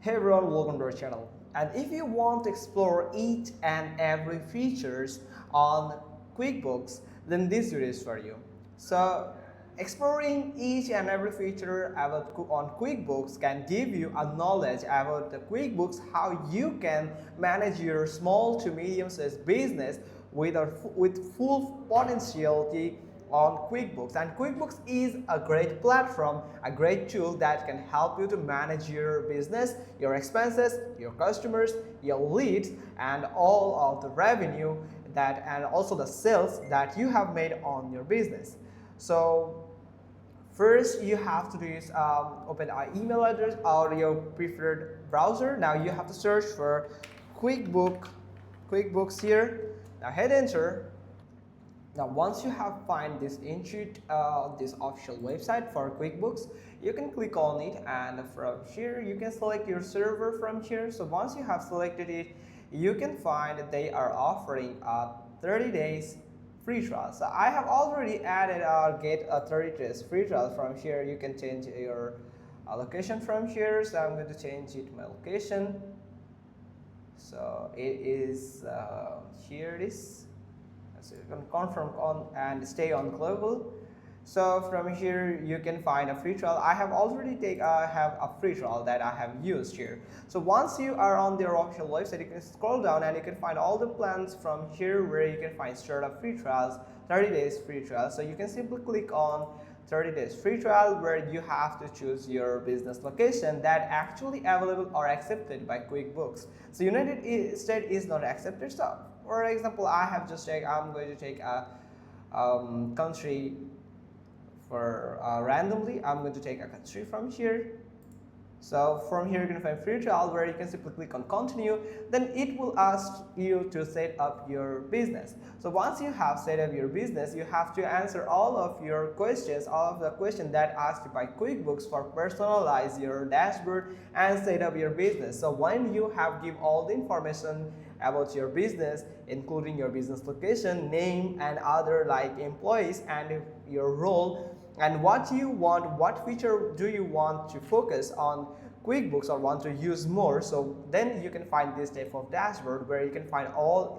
Hey everyone, welcome to our channel. And if you want to explore each and every features on QuickBooks, then this video is for you. So, exploring each and every feature on QuickBooks can give you a knowledge about the QuickBooks, how you can manage your small to medium-sized business with full potentiality on QuickBooks. And QuickBooks is a great platform, a great tool that can help you to manage your business, your expenses, your customers, your leads, and all of the revenue and also the sales that you have made on your business. So first you have to do is open an email address or your preferred browser. Now you have to search for QuickBooks here. Now hit enter. Now once you have find this this official website for QuickBooks, you can click on it, and from here you can select your server from here. So once you have selected it, you can find that they are offering a 30 days free trial. So I have already added or get a 30 days free trial. From here you can change your location from here. So I'm going to change it my location. So it is here it is. So you can confirm on and stay on global. So from here you can find a free trial. I have already have a free trial that I have used here. So once you are on their official website, you can scroll down and you can find all the plans from here where you can find startup free trials, 30 days free trial. So you can simply click on 30 days free trial, where you have to choose your business location that actually available or accepted by QuickBooks. So United States is not accepted. So for example, I'm going to take a country for randomly. I'm going to take a country from here. So from here you can find free trial, where you can simply click on continue. Then it will ask you to set up your business. So once you have set up your business, you have to answer all of your questions, all of the questions that asked by QuickBooks for personalize your dashboard and set up your business. So when you have give all the information about your business, including your business location, name, and other like employees and your role, and what you want, what feature do you want to focus on QuickBooks or want to use more. So then you can find this type of dashboard where you can find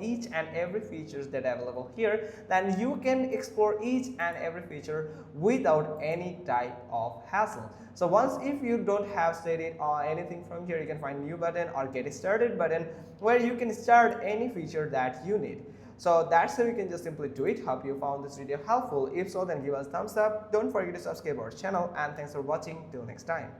each and every features that are available here. Then you can explore each and every feature without any type of hassle. So once if you don't have set it or anything from here, you can find new button or get started button where you can start any feature that you need. So that's how you can just simply do it. Hope you found this video helpful. If so, then give us thumbs up. Don't forget to subscribe our channel, and thanks for watching. Till next time.